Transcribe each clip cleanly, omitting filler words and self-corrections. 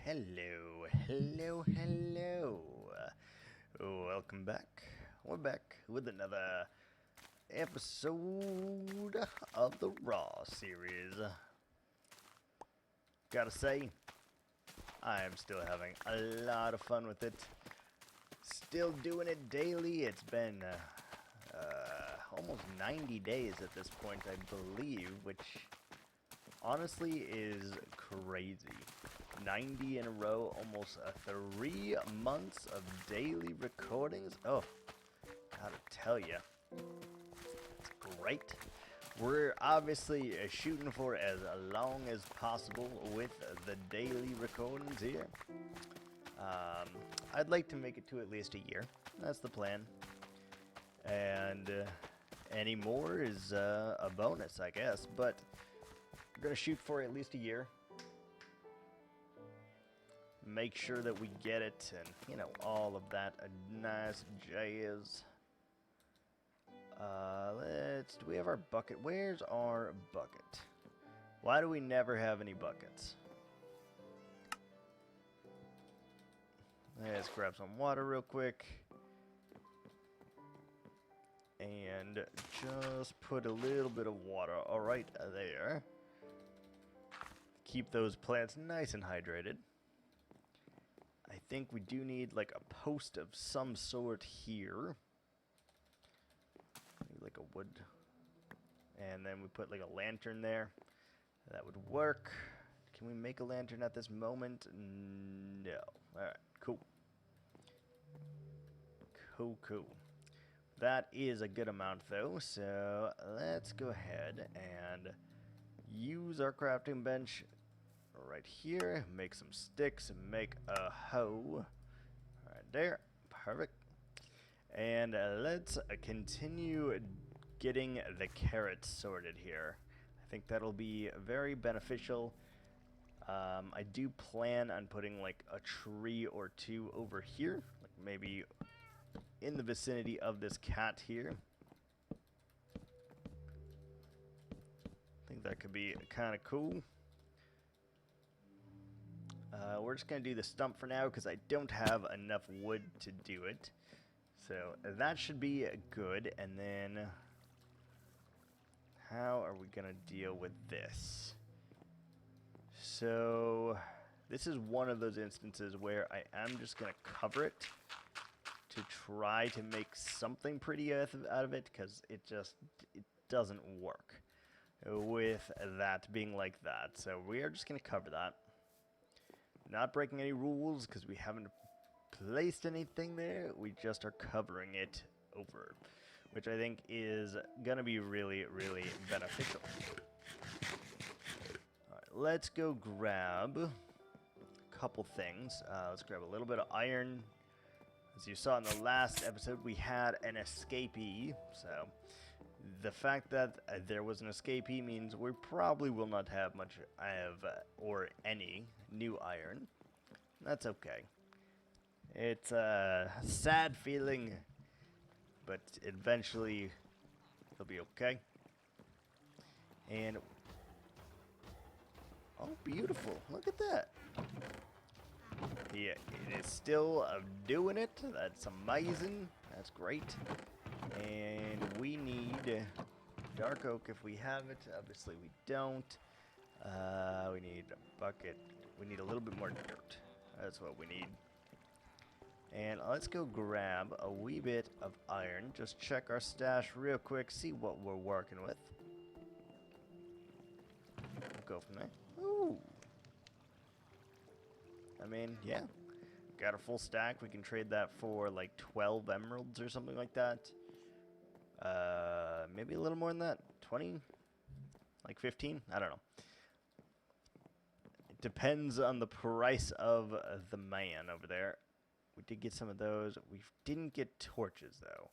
Hello, hello, hello. Welcome back. We're back with another episode of the Raw series. Gotta say, I am still having a lot of fun with it. Still doing it daily. It's been almost 90 days at this point, I believe, which honestly is crazy. 90 in a row, almost 3 months of daily recordings. Oh, gotta tell you, it's great. We're obviously shooting for as long as possible with the daily recordings here. I'd like to make it to at least a year. That's the plan. And any more is a bonus, I guess. But we're gonna shoot for at least a year. Make sure that we get it, and you know, all of that nice jazz. Do we have our bucket? Where's our bucket? Why do we never have any buckets? Let's grab some water real quick. And just put a little bit of water, alright, there. Keep those plants nice and hydrated. I think we do need like a post of some sort here. Maybe like a wood. And then we put like a lantern there. That would work. Can we make a lantern at this moment? No. Alright, cool. Cool. That is a good amount though, so let's go ahead and use our crafting bench right here. Make some sticks and make a hoe. Right there. Perfect. And let's continue getting the carrots sorted here. I think that'll be very beneficial. I do plan on putting like a tree or two over here, like maybe in the vicinity of this cat here. I think that could be kind of cool. We're just going to do the stump for now because I don't have enough wood to do it. So that should be good. And then how are we going to deal with this? So this is one of those instances where I am just going to cover it to try to make something pretty out of it, because it doesn't work with that being like that. So we are just going to cover that. Not breaking any rules because we haven't placed anything there. We just are covering it over, which I think is going to be really, really beneficial. All right, let's go grab a couple things. Let's grab a little bit of iron. As you saw in the last episode, we had an escapee, so the fact that there was an escapee means we probably will not have much or any new iron. That's okay. It's a sad feeling, but eventually it'll be okay. And oh, beautiful! Look at that. Yeah, it is still doing it. That's amazing. That's great. And we need dark oak if we have it. Obviously we don't. We need a bucket. We need a little bit more dirt. That's what we need. And let's go grab a wee bit of iron. Just check our stash real quick. See what we're working with. We'll go from there. Ooh. I mean, yeah. Got a full stack. We can trade that for like 12 emeralds or something like that. Maybe a little more than that. 20? Like 15? I don't know. It depends on the price of the man over there. We did get some of those. We didn't get torches, though.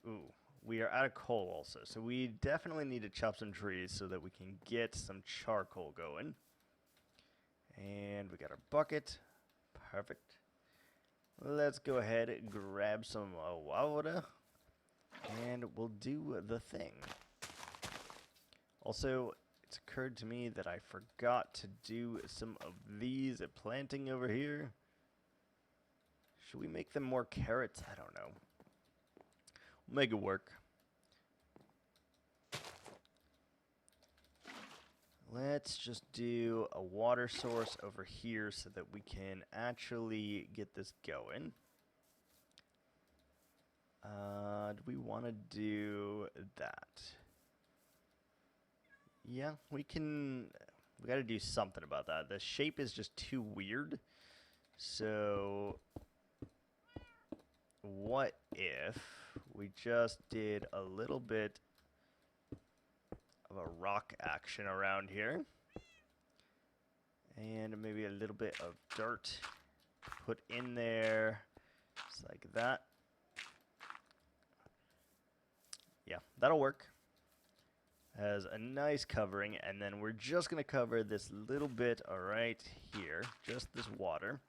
Ooh. We are out of coal also. So we definitely need to chop some trees so that we can get some charcoal going. And we got our bucket. Perfect. Let's go ahead and grab some water. And we'll do the thing. Also, it's occurred to me that I forgot to do some of these planting over here. Should we make them more carrots? I don't know. We'll make it work. Let's just do a water source over here so that we can actually get this going. Do we want to do that? Yeah, we can. We got to do something about that. The shape is just too weird. So, what if we just did a little bit of a rock action around here? And maybe a little bit of dirt put in there, just like that. Yeah, that'll work. Has a nice covering, and then we're just going to cover this little bit right here, just this water,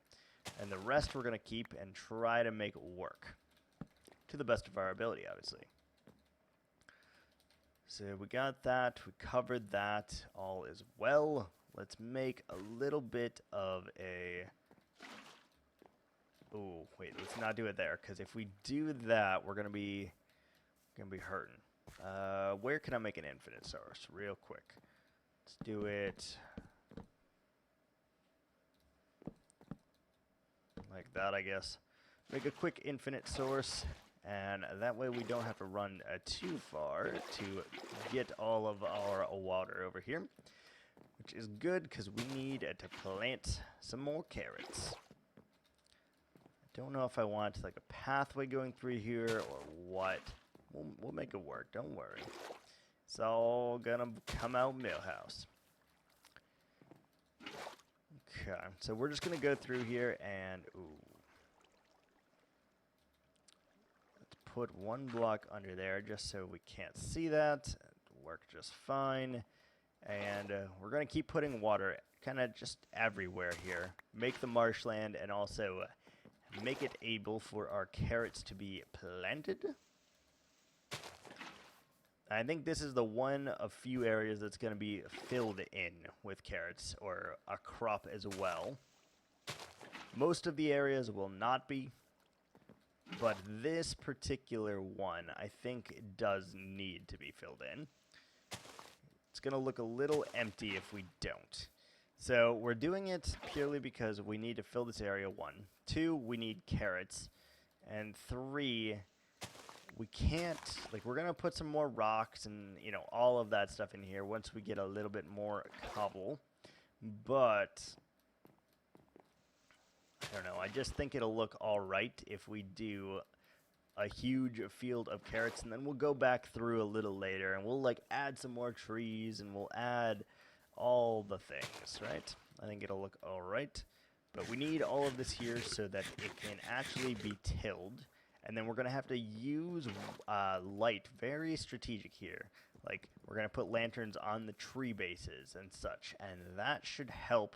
and the rest we're going to keep and try to make it work to the best of our ability, obviously. So we got that, we covered that, all is well. Let's make a little bit of a... Oh, wait, let's not do it there, because if we do that, we're going to be hurting. Where can I make an infinite source real quick? Let's do it like that, I guess. Make a quick infinite source, and that way we don't have to run too far to get all of our water over here, which is good because we need to plant some more carrots. I don't know if I want like a pathway going through here or what. We'll make it work, don't worry. It's all gonna come out Millhouse. Okay, so we're just gonna go through here and, ooh. Let's put one block under there just so we can't see that. It'll work just fine. And we're gonna keep putting water kind of just everywhere here. Make the marshland and also make it able for our carrots to be planted. I think this is the one of few areas that's going to be filled in with carrots, or a crop as well. Most of the areas will not be, but this particular one I think does need to be filled in. It's going to look a little empty if we don't. So we're doing it purely because we need to fill this area, 1. 2, we need carrots. And 3... we can't, like, we're going to put some more rocks and, you know, all of that stuff in here once we get a little bit more cobble. But, I don't know, I just think it'll look alright if we do a huge field of carrots, and then we'll go back through a little later, and we'll, like, add some more trees, and we'll add all the things, right? I think it'll look alright. But we need all of this here so that it can actually be tilled. And then we're going to have to use light, very strategic here. Like, we're going to put lanterns on the tree bases and such. And that should help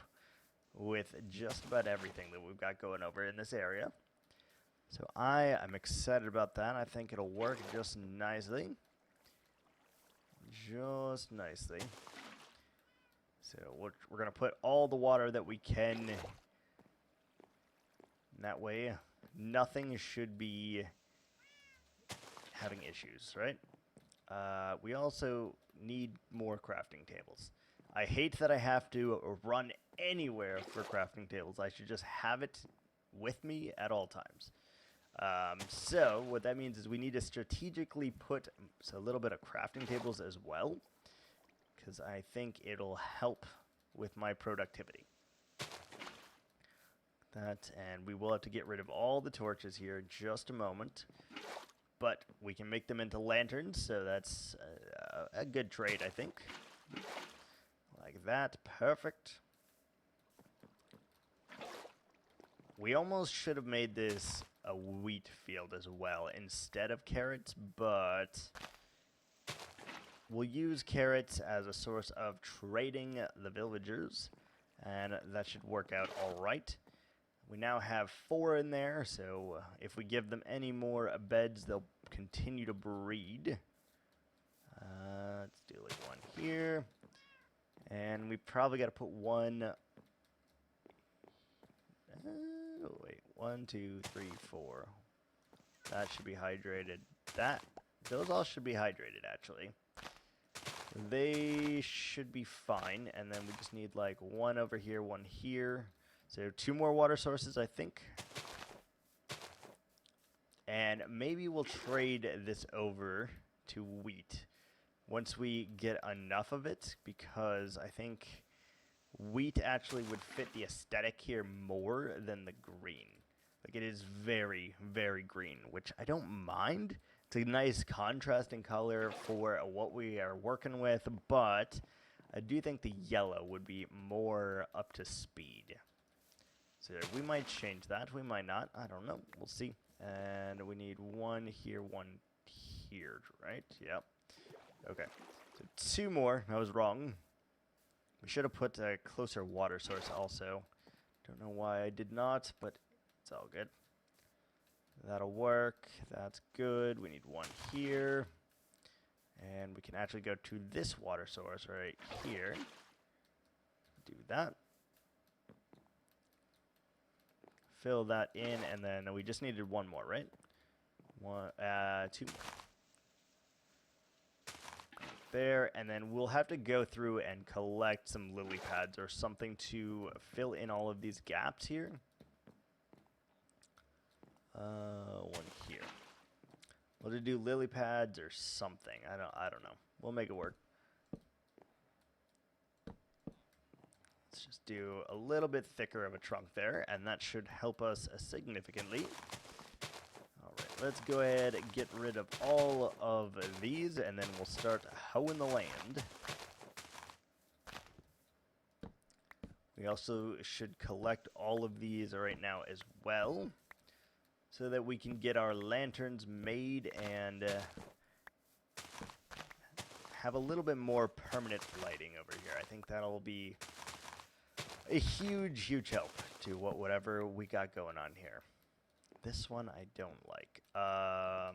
with just about everything that we've got going over in this area. So I am excited about that. I think it'll work just nicely. Just nicely. So we're going to put all the water that we can. That way, nothing should be having issues, right? We also need more crafting tables. I hate that I have to run anywhere for crafting tables. I should just have it with me at all times. So what that means is we need to strategically put a little bit of crafting tables as well, because I think it'll help with my productivity. That, and we will have to get rid of all the torches here in just a moment, but we can make them into lanterns, so that's a good trade, I think. Like that, perfect. We almost should have made this a wheat field as well instead of carrots, but we'll use carrots as a source of trading the villagers, and that should work out all right. We now have 4 in there, so if we give them any more beds, they'll continue to breed. Let's do like 1 here. And we probably got to put one. Wait, 1, 2, 3, 4. That should be hydrated. Those all should be hydrated, actually. They should be fine, and then we just need like one over here, one here. So 2 more water sources, I think. And maybe we'll trade this over to wheat once we get enough of it, because I think wheat actually would fit the aesthetic here more than the green. Like, it is very, very green, which I don't mind. It's a nice contrasting color for what we are working with, but I do think the yellow would be more up to speed. So we might change that. We might not. I don't know. We'll see. And we need one here, one here, right? Yep. Okay. So 2 more. I was wrong. We should have put a closer water source also. Don't know why I did not, but it's all good. That'll work. That's good. We need one here. And we can actually go to this water source right here. Do that. Fill that in, and then we just needed one more, right? 2 more. There, and then we'll have to go through and collect some lily pads or something to fill in all of these gaps here. One here. We'll just do lily pads or something. I don't know. We'll make it work. Let's just do a little bit thicker of a trunk there, and that should help us significantly. All right, let's go ahead and get rid of all of these, and then we'll start hoeing the land. We also should collect all of these right now as well, so that we can get our lanterns made and have a little bit more permanent lighting over here. I think that'll be a huge, huge help to whatever we got going on here. This one I don't like. How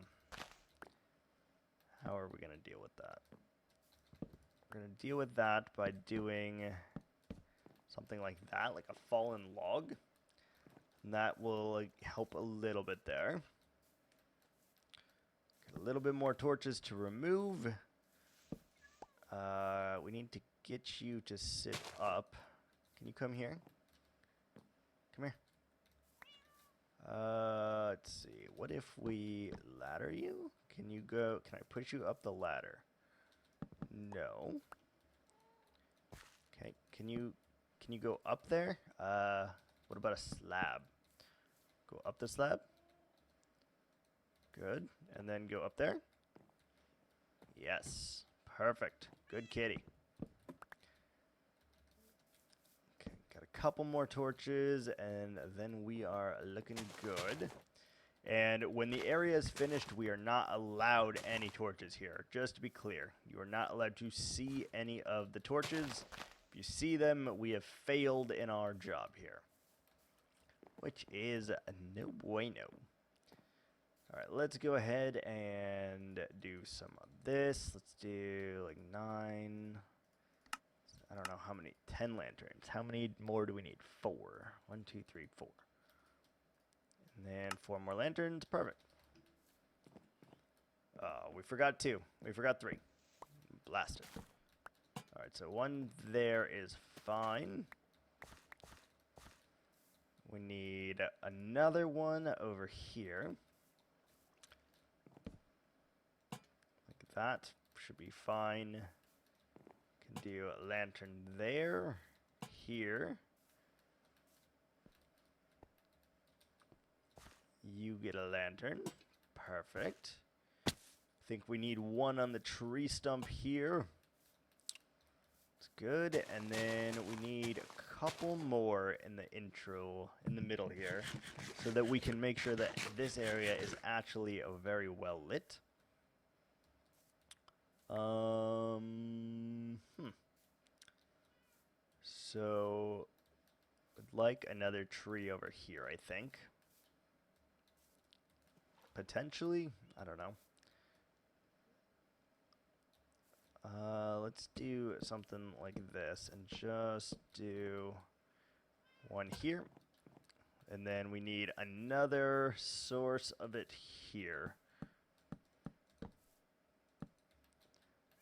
are we going to deal with that? We're going to deal with that by doing something like that, like a fallen log. And that will help a little bit there. Get a little bit more torches to remove. We need to get you to sit up. Can you come here? Come here. Let's see. What if we ladder you? Can you go? Can I push you up the ladder? No. Okay. Can you go up there? What about a slab? Go up the slab. Good. And then go up there. Yes. Perfect. Good kitty. Okay, got a couple more torches, and then we are looking good. And when the area is finished, we are not allowed any torches here. Just to be clear, you are not allowed to see any of the torches. If you see them, we have failed in our job here, which is no bueno. All right, let's go ahead and do some of this. Let's do like 9. I don't know how many. 10 lanterns. How many more do we need? 4. 1, 2, 3, 4. And then 4 more lanterns. Perfect. We forgot 2. We forgot 3. Blasted. All right, so 1 there is fine. We need another one over here. Like that. Should be fine. Can do a lantern there. Here. You get a lantern. Perfect. I think we need 1 on the tree stump here. It's good. And then we need a couple more in the intro, in the middle here, so that we can make sure that this area is actually very well lit. So, would like another tree over here, I think. Potentially, I don't know. Let's do something like this and just do one here. And then we need another source of it here.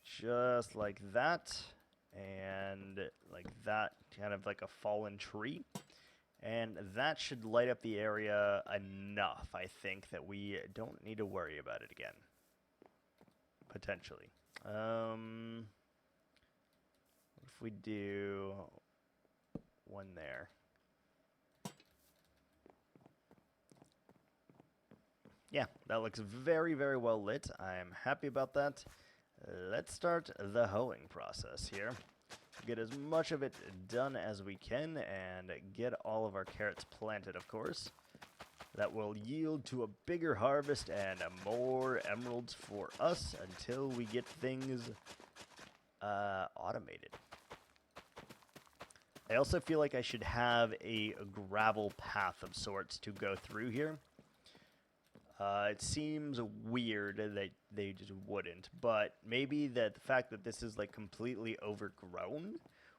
Just like that. And like that, kind of like a fallen tree. And that should light up the area enough, I think, that we don't need to worry about it again. Potentially. If we do one there. Yeah, that looks very, very well lit. I'm happy about that. Let's start the hoeing process here. Get as much of it done as we can and get all of our carrots planted, of course. That will yield to a bigger harvest and more emeralds for us until we get things automated. I also feel like I should have a gravel path of sorts to go through here. It seems weird that they just wouldn't, but maybe that the fact that this is like completely overgrown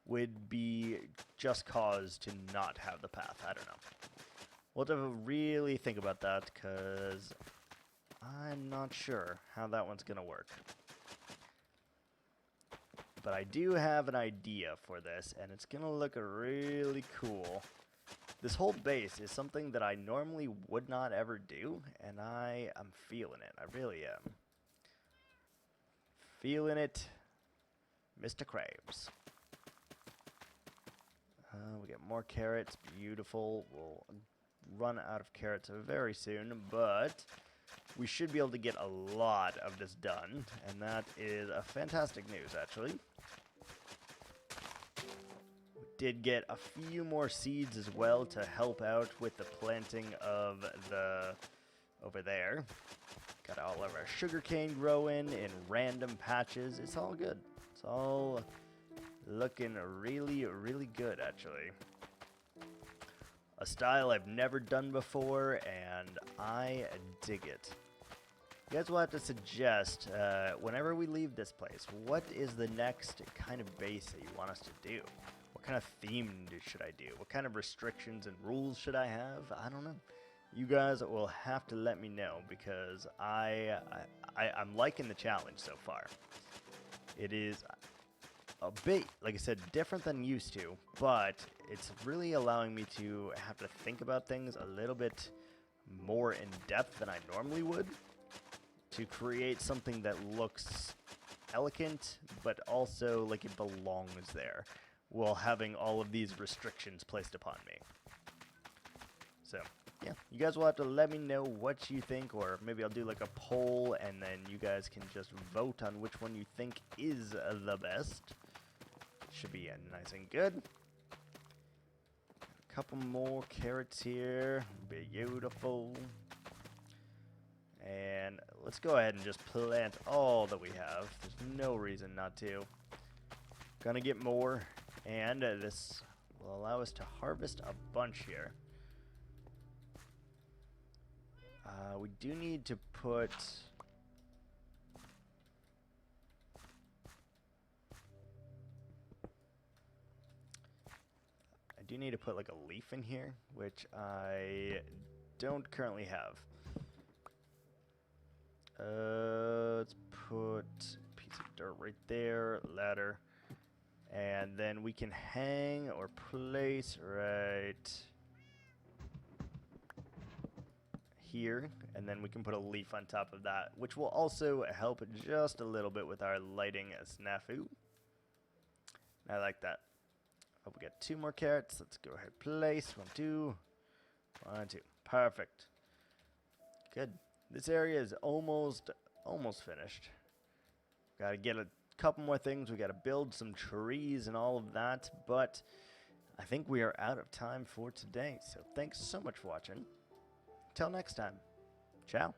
would be just cause to not have the path. I don't know. We'll have to really think about that because I'm not sure how that one's going to work. But I do have an idea for this, and it's going to look really cool. This whole base is something that I normally would not ever do, and I am feeling it. I really am. Feeling it, Mr. Krabs. We get more carrots. Beautiful. We'll run out of carrots very soon, but we should be able to get a lot of this done, and that is a fantastic news, actually. Did get a few more seeds as well to help out with the planting of the over there. Got all of our sugarcane growing in random patches. It's all good. It's all looking really, really good, actually. A style I've never done before, and I dig it. You guys will have to suggest, whenever we leave this place, what is the next kind of base that you want us to do? What kind of theme should I do? What kind of restrictions and rules should I have? I don't know. You guys will have to let me know because I'm liking the challenge so far. It is a bit, like I said, different than used to, but it's really allowing me to have to think about things a little bit more in depth than I normally would to create something that looks elegant, but also like it belongs there, while having all of these restrictions placed upon me. So, yeah, you guys will have to let me know what you think, or maybe I'll do like a poll, and then you guys can just vote on which one you think is the best. Should be nice and good. A couple more carrots here. Beautiful. And let's go ahead and just plant all that we have. There's no reason not to. Gonna get more. And this will allow us to harvest a bunch here. We do need to put... I do need to put like a leaf in here, which I don't currently have. Let's put a piece of dirt right there, ladder. And then we can hang or place right here. And then we can put a leaf on top of that, which will also help just a little bit with our lighting snafu. I like that. Oh, we got 2 more carrots. Let's go ahead, place. 1, 2. 1, 2. Perfect. Good. This area is almost finished. Gotta get a couple more things. We gotta build some trees and all of that, but I think we are out of time for today. So thanks so much for watching. Till next time. Ciao.